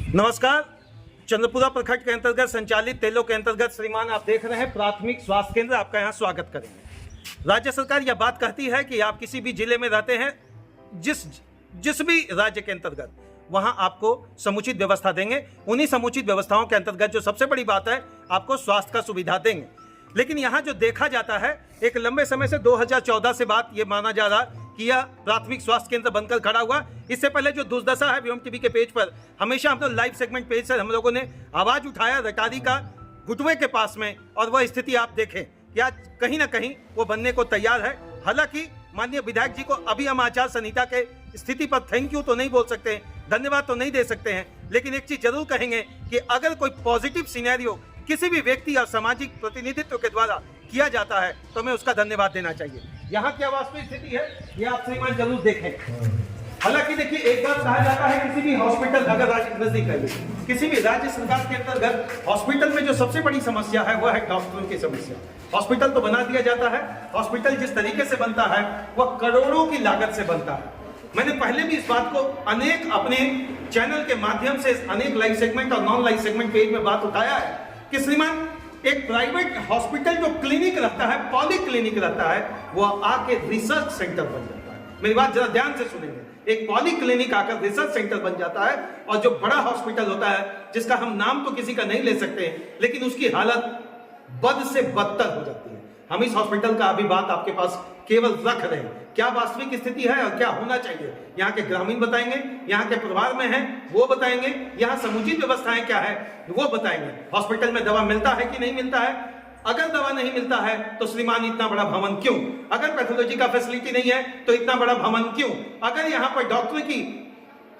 नमस्कार। चंद्रपुरा प्रखंड के अंतर्गत संचालित तेलो के अंतर्गत श्रीमान आप देख रहे हैं प्राथमिक स्वास्थ्य केंद्र। आपका यहाँ स्वागत करेंगे। राज्य सरकार यह बात कहती है कि आप किसी भी जिले में रहते हैं, जिस भी राज्य के अंतर्गत, वहां आपको समुचित व्यवस्था देंगे। उन्हीं समुचित व्यवस्थाओं के अंतर्गत जो सबसे बड़ी बात है, आपको स्वास्थ्य का सुविधा देंगे। लेकिन यहाँ जो देखा जाता है, एक लंबे समय से 2014 से बात ये माना जा रहा कि यह प्राथमिक स्वास्थ्य केंद्र बनकर खड़ा हुआ। इससे पहले जो दुर्दशा है, व्योम टीवी के पेज पर हमेशा हम लोग लाइव सेगमेंट पेज से हम लोगों ने आवाज उठाया रटारी का घुटवे के पास में, और वह स्थिति आप देखें कि आज कहीं ना कहीं वो बनने को तैयार है। हालांकि माननीय विधायक जी को अभी हम आचार संहिता के स्थिति पर थैंक यू तो नहीं बोल सकते हैं, धन्यवाद तो नहीं दे सकते हैं, लेकिन एक चीज जरूर कहेंगे कि अगर कोई पॉजिटिव सिनेरियो किसी भी व्यक्ति या सामाजिक प्रतिनिधित्व के द्वारा किया जाता है तो हमें उसका धन्यवाद देना चाहिए। यहाँ की वास्तविक स्थिति है, ये आप श्रीमान जरूर देखें। हालांकि देखिए, एक बात कहा जाता है, किसी भी हॉस्पिटल अगर राज्य नजदीक है, किसी भी राज्य सरकार के अंतर्गत हॉस्पिटल में जो सबसे बड़ी समस्या है वह है डॉक्टरों की समस्या। हॉस्पिटल तो बना दिया जाता है, हॉस्पिटल जिस तरीके से बनता है वह करोड़ों की लागत से बनता है। मैंने पहले भी इस बात को अनेक अपने चैनल के माध्यम से अनेक लाइव सेगमेंट और नॉन लाइव सेगमेंट पेज में बात उठाया है कि श्रीमान, एक प्राइवेट हॉस्पिटल जो क्लिनिक रहता है, पॉली क्लिनिक रहता है, वो आके रिसर्च सेंटर बन जाता है। मेरी बात जरा ध्यान से सुनेंगे। एक पॉली क्लिनिक आकर रिसर्च सेंटर बन जाता है, और जो बड़ा हॉस्पिटल होता है, जिसका हम नाम तो किसी का नहीं ले सकते, लेकिन उसकी हालत बद से बदतर हो जाती है। हम इस हॉस्पिटल का अभी बात आपके पास केवल रख रहे हैं, क्या वास्तविक स्थिति है और क्या होना चाहिए। यहाँ के ग्रामीण बताएंगे, यहाँ के परिवार में हैं वो बताएंगे, यहाँ समुचित व्यवस्थाएं क्या है वो बताएंगे। हॉस्पिटल में दवा मिलता है कि नहीं मिलता है, अगर दवा नहीं मिलता है तो श्रीमान इतना बड़ा भवन क्यों, अगर पैथोलॉजी का फैसिलिटी नहीं है तो इतना बड़ा भवन क्यों, अगर यहाँ पर डॉक्टर की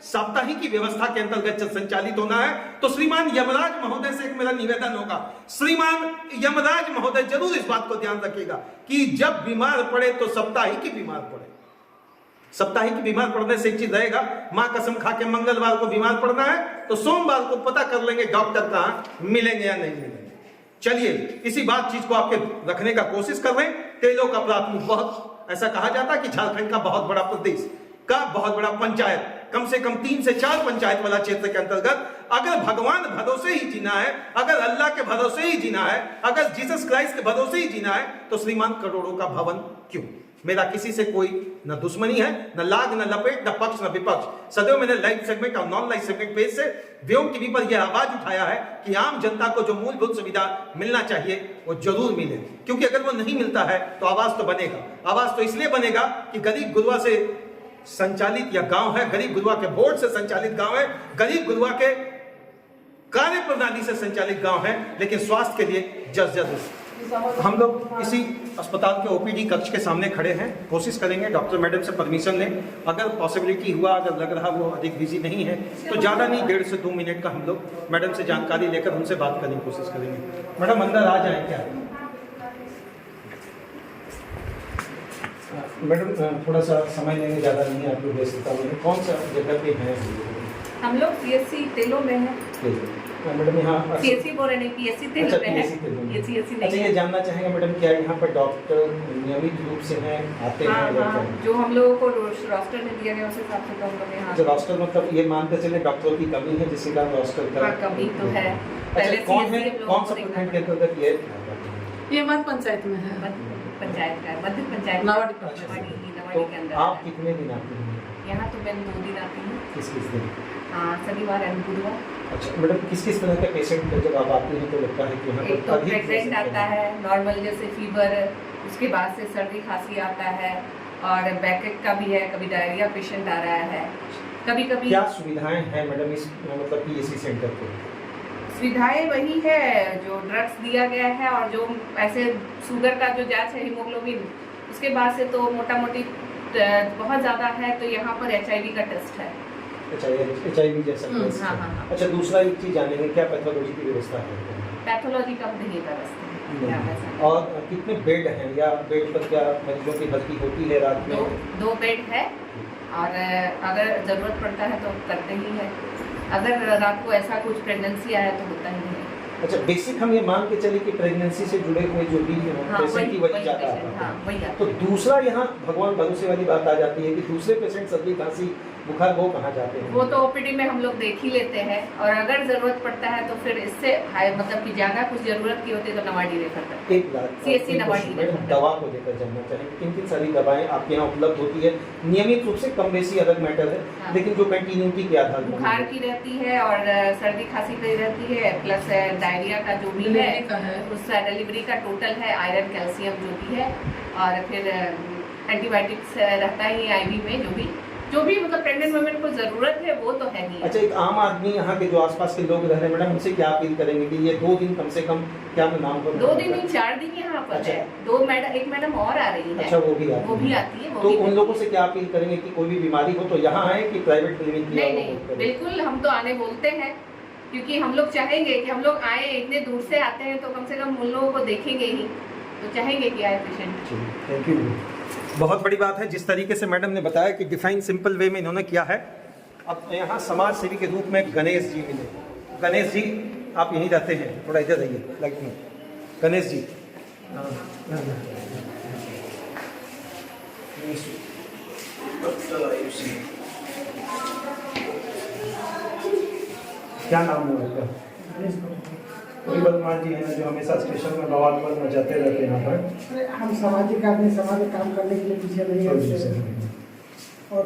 साप्ताहिक की व्यवस्था के अंतर्गत संचालित होना है तो श्रीमान यमराज महोदय से एक मेरा निवेदन होगा, श्रीमान यमराज महोदय जरूर इस बात को ध्यान रखिएगा कि जब बीमार पड़े तो साप्ताहिक की बीमार पड़े। साप्ताहिक की बीमार पड़ने से एक चीज रहेगा, मां कसम खा के मंगलवार को बीमार पड़ना है तो सोमवार को पता कर लेंगे डॉक्टर कहां मिलेंगे या नहीं मिलेंगे। चलिए, इसी बात चीज को आपके रखने का कोशिश कर रहे हैं। तेलों का प्राथमिक, बहुत ऐसा कहा जाता है कि झारखंड का बहुत बड़ा प्रदेश का बहुत बड़ा पंचायत, कम से कम 3 से 4 पंचायत वाला क्षेत्र के अंतर्गत अगर भगवान भरोसे ही जीना है, अगर अल्लाह के भरोसे ही जीना है, अगर जीसस क्राइस्ट के भरोसे ही जीना है तो श्रीमान करोड़ों का भवन क्यों। मेरा किसी से कोई न दुश्मनी है, न लाग, न लपेट, न पक्ष, न विपक्ष। सदैव मैंने लाइव सेगमेंट और नॉन लाइव सेगमेंट पेज से व्योम टीवी पर यह आवाज उठाया है कि आम जनता को जो मूलभूत सुविधा मिलना चाहिए वो जरूर मिले, क्योंकि अगर वो नहीं मिलता है तो आवाज तो बनेगा। आवाज तो इसलिए बनेगा कि गरीब गुरुआ से संचालित या गांव है, गरीब गुरुआ के बोर्ड से संचालित गांव है, गरीब गुरुआ के कार्य प्रणाली से संचालित गांव है, लेकिन स्वास्थ्य के लिए जर्जर। हम लोग इसी अस्पताल के ओपीडी कक्ष के सामने खड़े हैं, कोशिश करेंगे डॉक्टर मैडम से परमिशन लें। अगर पॉसिबिलिटी हुआ, अगर लग रहा वो अधिक बिजी नहीं है तो ज़्यादा नहीं, 1.5 से 2 मिनट का हम लोग मैडम से जानकारी लेकर उनसे बात करने की कोशिश करेंगे। मैडम अंदर आ जाए क्या? मैडम थोड़ा सा समय लेंगे, ज़्यादा नहीं है, आप लोग व्यस्तता में। कौन सा जगह पे हैं हम लोग? सीएससी तेलो में है मैडम। यहाँ सीएससी बोल रहे हैं, पीएससी तेलो में है। ये सीएससी नहीं। अच्छा, ये जानना चाहेंगे मैडम, क्या यहाँ पर डॉक्टर नियमित रूप से हैं, आते हैं? हाँ, जो हम लोगों को रोस्टर में दिया गया उस हिसाब से हम लोग यहाँ। रोस्टर मतलब ये मानते चले डॉक्टरों की कमी है जिसके कारण रोस्टर का कमी तो है। अच्छा, कौन सा प्रखंड के अंतर्गत ये मध्य पंचायत में है? पंचायत का, मध्य पंचायत नवाड़ी के अंदर। आप कितने दिन आते हैं यहाँ? तो मैं 2 दिन आती हूँ। किस दिन? शनिवार एंड बुधवार। अच्छा मैडम, किस तरह का पेशेंट जब आप आती हैं तो लगता है कि यहाँ एक तो प्रेग्नेंट आता है, नॉर्मल जैसे फीवर, उसके बाद से सर्दी खांसी आता है, और बैकेट का भी है, कभी डायरिया पेशेंट आ रहा है, कभी कभी। क्या सुविधाएं हैं मैडम इस मतलब पीएससी सेंटर पे? सुविधाएं वही है जो ड्रग्स दिया गया है, और जो ऐसे शुगर का जो जांच है, हीमोग्लोबिन, उसके बाद से तो मोटा मोटी बहुत ज़्यादा है तो यहाँ पर HIV का टेस्ट है। अच्छा, HIV जैसा टेस्ट। हाँ। अच्छा, दूसरा एक चीज़ जानेंगे, क्या पैथोलॉजी की व्यवस्था है? पैथोलॉजी का नहीं व्यवस्था है। और कितने बेड हैं, या बेड पर क्या मरीजों की भर्ती होती है रात में? 2 बेड है, और अगर ज़रूरत पड़ता है तो करते ही है, अगर रात को ऐसा कुछ प्रेगनेंसी आया तो होता ही है। अच्छा, बेसिक हम ये मान के चले कि प्रेगनेंसी से जुड़े हुए जो भी पेशेंट की वजह ज़्यादा है। तो दूसरा यहाँ भगवान भरोसे वाली बात आ जाती है कि दूसरे पेशेंट सर्दी खांसी बुखार वो कहाँ जाते हैं? वो तो ओपीडी में हम लोग देख ही लेते हैं, और अगर ज़रूरत पड़ता है तो फिर इससे हाई मतलब कि ज़्यादा कुछ ज़रूरत की होती है तो नवाडी रेफर करते हैं। एक बात CSC नवाडी मैडम, दवा को लेकर जानना चाहेंगे, किन किन सारी दवाएं आपके यहाँ उपलब्ध होती है? नियमित रूप से कम बेसी अलग मैटर है, हाँ। लेकिन जो कंटिन्यूटी के आधार पर बुखार की रहती है और सर्दी खांसी की रहती है, प्लस डायरिया का जो भी है उस डिलीवरी का टोटल है, आयरन कैल्शियम जो भी है, और फिर एंटीबायोटिक्स रहता ही आईवी में जो भी मतलब प्रेग्नेंट वुमेन को जरूरत है वो तो है ही। अच्छा, एक आम आदमी यहाँ के जो आसपास के लोग रह रहे हैं मैडम, उनसे क्या अपील करेंगे कि ये 2 दिन कम से कम, क्या मैं नाम पर 2 दिन नहीं 4 दिन यहाँ पर अच्छा। है। एक मैडम और आ रही है। अच्छा, वो भी आती है। तो उन लोगों से क्या अपील करेंगे कि कोई भी बीमारी हो तो यहाँ आए कि प्राइवेट क्लिनिक? नहीं, बिल्कुल हम तो आने बोलते हैं, क्योंकि हम लोग चाहेंगे कि हम लोग आए, इतने दूर से आते हैं तो कम से कम उन लोगों को देखेंगे ही, तो चाहेंगे कि आए पेशेंट। Thank you. बहुत बड़ी बात है जिस तरीके से मैडम ने बताया कि डिफाइन सिंपल वे में इन्होंने किया है। अब यहाँ समाज सेवी के रूप में गणेश जी मिले। गणेश जी, आप यहीं रहते हैं, थोड़ा इधर रहिए लाइट में। गणेश जी, क्या नाम है आपका? कोई बदमान जी है जो हमेशा स्टेशन में बवाल पर मचाते रहते हैं यहाँ पर। हम सामाजिक आदमी, समाज में काम करने के लिए पीछे नहीं है। और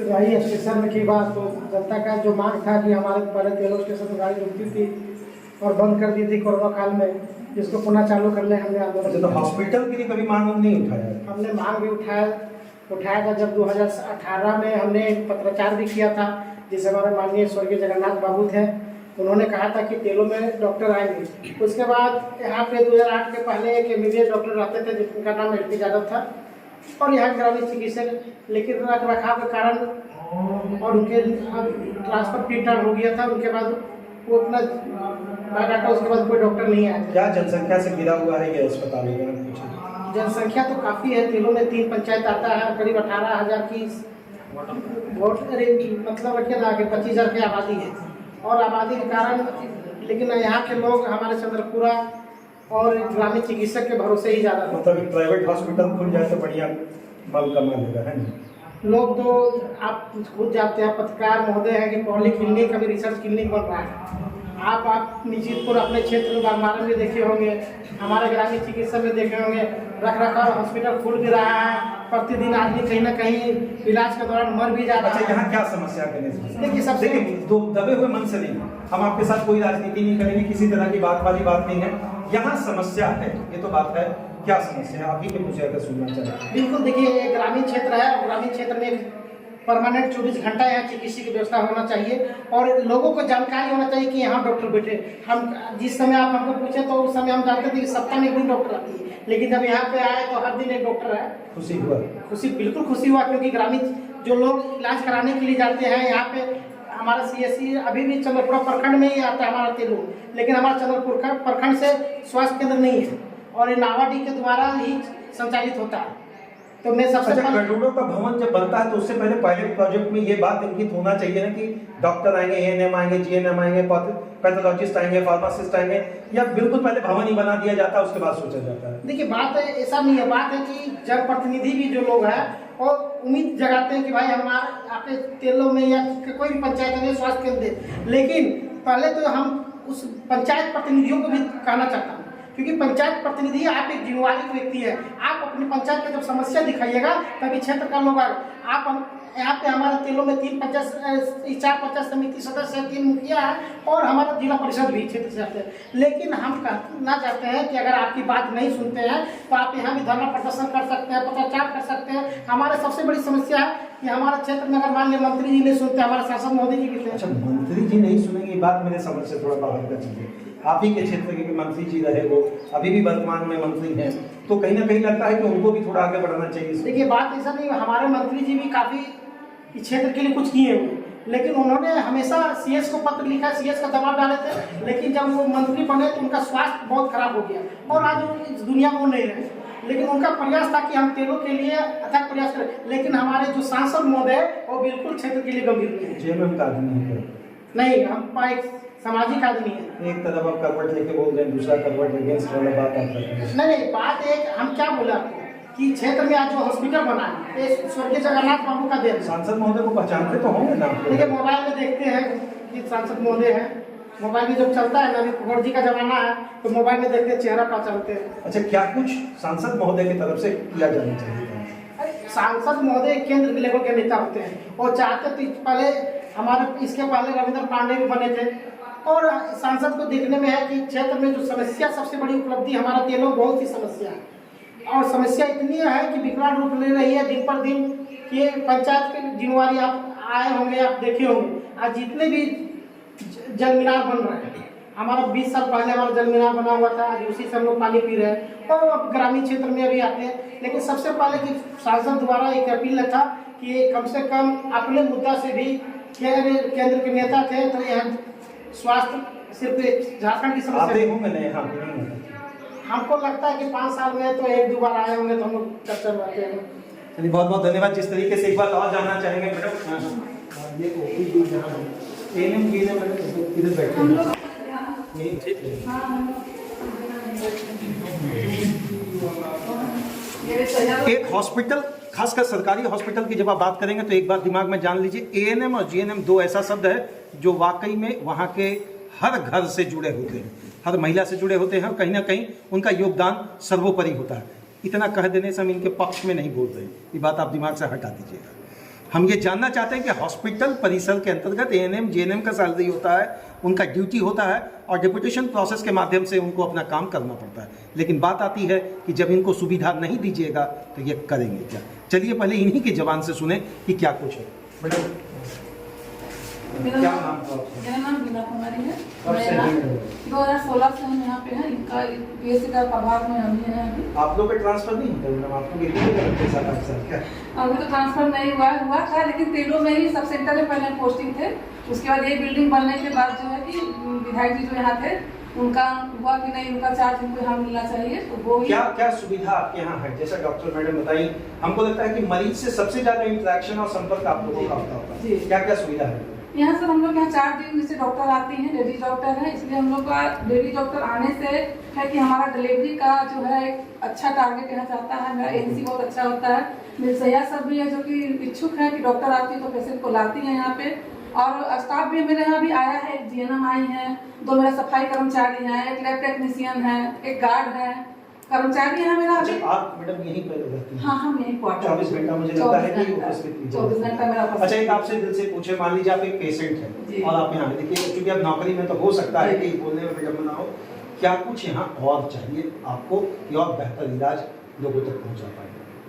रही स्टेशन की बात, तो जनता का जो मांग था कि हमारे पहले तेलो स्टेशन में गाड़ी रुकती थी और बंद कर दी थी कोरोना काल में, जिसको पुनः चालू करने हमने आंदोलन। तो हॉस्पिटल के लिए कभी मांग नहीं उठाया? हमने मांग भी उठाया था। जब 2018 में हमने पत्राचार भी किया था, जिसे हमारे माननीय स्वर्गीय जगन्नाथ बाबू थे, उन्होंने कहा था कि तेलों में डॉक्टर आएंगे। उसके बाद यहाँ पे 2008 के पहले एक MBBS डॉक्टर रहते थे जिनका नाम LP यादव था, और यहाँ ग्रामीण चिकित्सक, लेकिन रख रखाव के कारण और उनके ट्रांसफर प्रिंटर हो गया था, उनके बाद वो अपना बायोडाटा, उसके बाद कोई डॉक्टर नहीं आया। क्या जनसंख्या से घिरा हुआ है ये अस्पताल? जनसंख्या तो काफ़ी है। तेलों में 3 पंचायत आता है, करीब 18,000 की वोट, मतलब रखिए ना कि 25,000 की आबादी है, और आबादी के कारण लेकिन यहाँ के लोग हमारे चंद्रपुरा और ग्रामीण चिकित्सक के भरोसे ही ज़्यादा। मतलब प्राइवेट हॉस्पिटल खुल जाए तो बढ़िया माल कमा लेगा, है ना? लोग तो आप खुद जाते हैं, पत्रकार महोदय है कि पॉलीक्लिनिक अभी रिसर्च क्लिनिक बन रहा है। आप निश्चितपुर अपने क्षेत्र में बागमारा में देखे होंगे, हमारे ग्रामीण चिकित्सा में देखे होंगे, रख रखाव हॉस्पिटल खुल भी रहा है। प्रतिदिन आदमी कहीं ना कहीं इलाज के दौरान मर भी जा रहा है। अच्छा, यहाँ क्या समस्या है? देखिए, सबसे तो दबे हुए मन से नहीं, हम आपके साथ कोई राजनीति नहीं करेंगे, किसी तरह की बात वाली बात नहीं है। यहाँ समस्या है, ये तो बात है। क्या समस्या है? आप ही के पूछे अगर सुनना चाहें। बिल्कुल, देखिए, ये ग्रामीण क्षेत्र है, और ग्रामीण क्षेत्र में परमानेंट 24 घंटा यहाँ चिकित्सा की व्यवस्था होना चाहिए, और लोगों को जानकारी होना चाहिए कि यहाँ डॉक्टर बैठे। हम जिस समय आप हमको पूछे तो उस समय हम जानते थे कि सप्ताह में 1 दिन डॉक्टर आती है, लेकिन जब यहाँ पे आए तो हर दिन एक डॉक्टर है। खुशी हुआ? खुशी, बिल्कुल खुशी हुआ, क्योंकि ग्रामीण जो लोग इलाज कराने के लिए जाते हैं यहाँ पे, हमारा CSC अभी भी चंद्रपुरा प्रखंड में ही आता है हमारा तेलू, लेकिन हमारा चंद्रपुर प्रखंड से स्वास्थ्य केंद्र नहीं है, और ये नावाडी के द्वारा ही संचालित होता है। तो मैं सबसे करोड़ों का भवन जब बनता है तो उससे पहले पायलट प्रोजेक्ट में ये बात इंगित होना चाहिए ना कि डॉक्टर आएंगे, ANM आएंगे, GNM आएंगे, पैथोलॉजिस्ट आएंगे, फार्मासिस्ट आएंगे, या बिल्कुल पहले भवन ही बना दिया जाता है उसके बाद सोचा जाता है? देखिए, बात है ऐसा नहीं है। बात है कि जनप्रतिनिधि भी जो लोग हैं और उम्मीद जगाते हैं कि भाई हमारे आपके तेलों में या कोई भी पंचायत में स्वास्थ्य केंद्र दे, लेकिन पहले तो हम उस पंचायत प्रतिनिधियों को भी कहना चाहता हूँ, क्योंकि पंचायत प्रतिनिधि आप एक जिम्मेवारी व्यक्ति है। आप अपनी पंचायत में जब समस्या दिखाइएगा तभी क्षेत्र का लोग आप यहाँ पे हमारे तेलों में 4 पंचायत समिति सदस्य है, 3 मुखिया है, और हमारा जिला परिषद भी क्षेत्र से आते हैं। लेकिन हम कहना चाहते हैं कि अगर आपकी बात नहीं सुनते हैं तो आप यहाँ भी धरना प्रदर्शन कर सकते हैं, पत्राचार कर सकते हैं। हमारे सबसे बड़ी समस्या है कि हमारे क्षेत्र में अगर माननीय मंत्री जी नहीं सुनते, हमारे सांसद मोदी जी भी थे। अच्छा, मंत्री जी नहीं सुनेंगे, बात मेरे समझ से थोड़ा बाहर का चीज है। आप ही के क्षेत्र के मंत्री जी रहे, वो अभी भी वर्तमान में मंत्री हैं, तो कहीं ना कहीं लगता है कि उनको भी थोड़ा आगे बढ़ाना चाहिए। देखिए, बात ऐसा नहीं, हमारे मंत्री जी भी काफ़ी इस क्षेत्र के लिए कुछ किए हुए, लेकिन उन्होंने हमेशा CS को पत्र लिखा, CS का दबाव डाले थे, लेकिन जब वो मंत्री बने तो उनका स्वास्थ्य बहुत खराब हो गया, और आज इस दुनिया में वो नहीं रहे। लेकिन उनका प्रयास था कि हम तेलों के लिए अथक प्रयास करें, लेकिन हमारे जो सांसद महोदय वो बिल्कुल क्षेत्र के लिए गंभीर नहीं है। JMM का आदमी नहीं, हम एक सामाजिक आदमी है। एक तरफ आप करवट लेके बोल रहे हैं, दूसरा करवट अगेंस्ट वाला बात आप करते हैं। नहीं, बात एक हम क्या बोले आपको कि क्षेत्र में आज जो हॉस्पिटल बना है ये स्वर्गीय जगन्नाथ बाबू का देन है। सांसद महोदय को पहचानते तो होंगे ना? देखिए मोबाइल में देखते हैं कि सांसद महोदय हैं, मोबाइल में जब चलता है ना, अभी 4G का जमाना है तो मोबाइल में देखते चेहरा पहचानते हैं। अच्छा, क्या कुछ सांसद महोदय की तरफ से किया जाना चाहिए? सांसद महोदय केंद्र लेवल के नेता होते हैं और चाहते तो पहले हमारे इसके पहले रविंद्र पांडे भी बने थे। और सांसद को देखने में है कि क्षेत्र में जो समस्या, सबसे बड़ी उपलब्धि हमारा तेलों बहुत सी समस्या है और समस्या इतनी है कि विकराल रूप ले रही है दिन पर दिन कि पंचायत के जिम्मेवारी आप आए होंगे, आप देखे होंगे आज जितने भी जल मीनार बन रहे हैं, हमारा 20 साल पहले हमारा जल मीनार बना हुआ था, आज उसी से हम लोग पानी पी रहे हैं और अब ग्रामीण क्षेत्र में अभी आते हैं। लेकिन सबसे पहले कि सांसद द्वारा एक अपील था कि कम से कम अपने मुद्दा से भी केंद्र के नेता थे तो यह स्वास्थ्य सिर्फ झारखंड की समस्या होंगे नहीं? हाँ, हमको लगता है कि 5 साल में तो 1-2 बार आए होंगे तो हम लोग चर्चा में आते हैं। चलिए, बहुत बहुत धन्यवाद। जिस तरीके से एक बात और जानना चाहेंगे मैडम, ये ओपीडी जहाँ एएनएम इधर बैठे एक हॉस्पिटल, खासकर सरकारी हॉस्पिटल की जब आप बात करेंगे तो एक बात दिमाग में जान लीजिए, एएनएम और जीएनएम दो ऐसा शब्द है जो वाकई में वहाँ के हर घर से जुड़े होते हैं, हर महिला से जुड़े होते हैं और कहीं ना कहीं उनका योगदान सर्वोपरि होता है। इतना कह देने से हम इनके पक्ष में नहीं बोल रहे, ये बात आप दिमाग से हटा दीजिएगा। हम ये जानना चाहते हैं कि हॉस्पिटल परिसर के अंतर्गत एएनएम जीएनएम का सैलरी होता है, उनका ड्यूटी होता है और डिप्यूटेशन प्रोसेस के माध्यम से उनको अपना काम करना पड़ता है। लेकिन बात आती है कि जब इनको सुविधा नहीं दीजिएगा तो ये करेंगे क्या? चलिए पहले इन्हीं की जबान से सुने कि क्या कुछ है। मैडम, मेरा नाम बीना कुमारी है। 2016 से हम यहाँ पे हैं। इनका पीएससी का प्रभाव में हम हैं अभी। आप लोग का ट्रांसफर नहीं होता मैडम? आपको क्या अभी तो ट्रांसफर नहीं हुआ था, लेकिन तेलों में ही सब सेंटर में पहले पोस्टिंग थे। उसके बाद ये बिल्डिंग बनने के बाद जो है कि विधायक जी जो यहाँ थे उनका हुआ कि नहीं, उनका चार्ज इनको यहाँ मिलना चाहिए, तो वो क्या सुविधा आपके यहाँ है? जैसा डॉक्टर मैडम बताई, हमको लगता है कि मरीज से सबसे ज्यादा इंटरेक्शन और संपर्क आप लोगों का होता होगा। क्या क्या सुविधा है यहाँ? सर हम लोग यहाँ 4 दिन जैसे डॉक्टर आती हैं, लेडीज डॉक्टर है, इसलिए हम लोग का लेडीज डॉक्टर आने से है कि हमारा डिलीवरी का जो है एक अच्छा टारगेट यहाँ चाहता है। मेरा एनसी बहुत अच्छा होता है। मेरे सैया सब भी है जो कि इच्छुक है कि डॉक्टर आती है तो पेशेंट को लाती है यहाँ पे। और स्टाफ भी मेरे यहाँ भी आया है, एक जीएनएम आई है, 2 मेरा सफाई कर्मचारी हैं, एक लैब टेक्नीशियन है, एक गार्ड है, कर्मचारी है मेरा अभी। आप मैडम यहीं पर रहती हैं? हाँ, हम यहीं क्वार्टर 24 घंटा मुझे लगता है कि उपस्थित कीजिए। 24 घंटा मेरा उपस्थित। अच्छा, एक आपसे दिल से पूछे, मान लीजिए आप एक पेशेंट है और आप यहाँ देखिए, क्योंकि अब नौकरी में तो हो सकता है कि बोलने में विडम्बना हो, क्या कुछ यहाँ और चाहिए आपको कि और बेहतर इलाज लोगों तक पहुँचा पाए?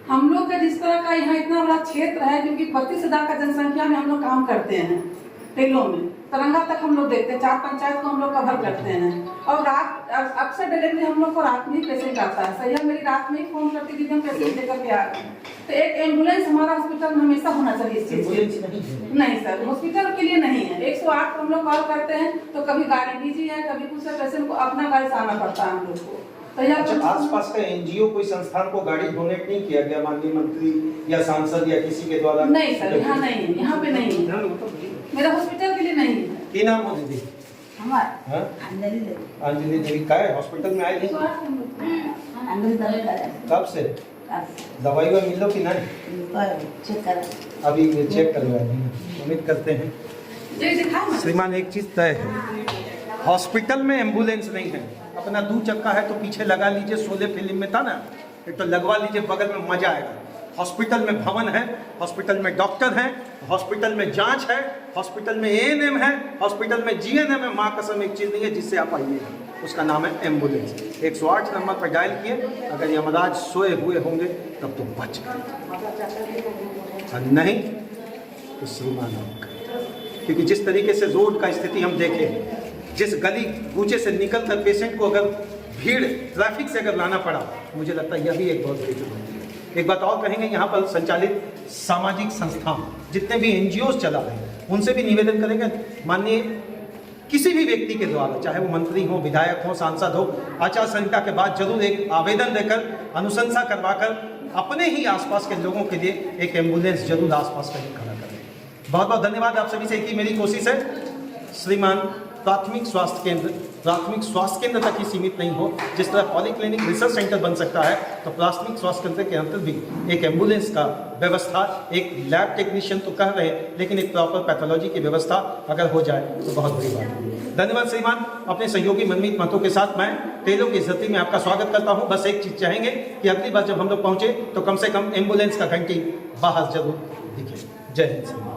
हम लोग का जिस तरह का यहाँ इतना बड़ा क्षेत्र है, क्योंकि 32,000 का जनसंख्या में हम लोग काम करते हैं तेलों में, तरंगा तक हम लोग देखते हैं, 4 पंचायत को हम लोग कवर करते हैं। और रात अक्सर डिलीवरी हम लोग को रात में ही पेशेंट आता है। सही है, मेरी रात में ही फोन करती थी, हम पेशेंट लेकर के आ गए। तो एक एम्बुलेंस हमारा हॉस्पिटल में हमेशा होना चाहिए। इस चीज नहीं सर, हॉस्पिटल के लिए नहीं है। 108 हम लोग कॉल करते हैं तो कभी गाड़ी बिजी है, कभी कुछ है, पेशेंट को अपना गाड़ी से आना पड़ता है हम लोग को। अच्छा, आसपास का एनजीओ कोई संस्थान को गाड़ी डोनेट नहीं किया गया माननीय मंत्री या सांसद या किसी के द्वारा? नहीं सर, यहाँ नहीं है, यहाँ पे नहीं है, मेरा हॉस्पिटल के लिए नहीं है। की नाम हो दीदी? हमारा अंजलि देवी। का है हॉस्पिटल में आए थे? कब से? दवाई वही मिलो कि नहीं? अभी चेक करवाए, उम्मीद करते हैं। श्रीमान, एक चीज तय है, हॉस्पिटल में एम्बुलेंस नहीं है। अपना 2 चक्का है तो पीछे लगा लीजिए, शोले फिल्म में था ना, एक तो लगवा लीजिए बगल में, मजा आएगा। हॉस्पिटल में भवन है, हॉस्पिटल में डॉक्टर हैं, हॉस्पिटल में जांच है, हॉस्पिटल में एएनएम है, हॉस्पिटल में जीएनएम है। माँ कसम एक चीज़ नहीं है जिससे आप आइएगा, उसका नाम है एम्बुलेंस। 108 नंबर पर डायल किए, अगर यमराज सोए हुए होंगे तब तो बच गए, नहीं तो श्रीमान आपका। क्योंकि जिस तरीके से रोड का स्थिति हम देखें, जिस गली कूचे से निकलकर पेशेंट को अगर भीड़ ट्रैफिक से अगर लाना पड़ा, मुझे लगता है यह भी एक बहुत बड़ी चुनौती है। एक बात और कहेंगे, यहाँ पर संचालित सामाजिक संस्थान जितने भी एनजीओज चला रहे हैं, उनसे भी निवेदन करेंगे, माननीय किसी भी व्यक्ति के द्वारा, चाहे वो मंत्री हो, विधायक हो, सांसद हो, आचार संहिता के बाद जरूर एक आवेदन देकर, अनुशंसा करवाकर अपने ही आसपास के लोगों के लिए एक एम्बुलेंस जरूर आसपास कहीं खड़ा करें। बहुत बहुत धन्यवाद आप सभी से, एक ही मेरी कोशिश है। श्रीमान प्राथमिक स्वास्थ्य केंद्र तक ही सीमित नहीं हो, जिस तरह पॉलीक्लिनिक रिसर्च सेंटर बन सकता है, तो प्राथमिक स्वास्थ्य केंद्र के अंदर भी एक एम्बुलेंस का व्यवस्था, एक लैब टेक्नीशियन तो कह रहे हैं, लेकिन एक प्रॉपर पैथोलॉजी की व्यवस्था अगर हो जाए तो बहुत बड़ी बात है। धन्यवाद श्रीमान। अपने सहयोगी मनमीत महतो के साथ मैं तेलों की इज्जती में आपका स्वागत करता हूं। बस एक चीज चाहेंगे कि अगली बार जब हम लोग पहुंचे तो कम से कम एम्बुलेंस का घंटी बाहर जरूर दिखे। जय हिंद।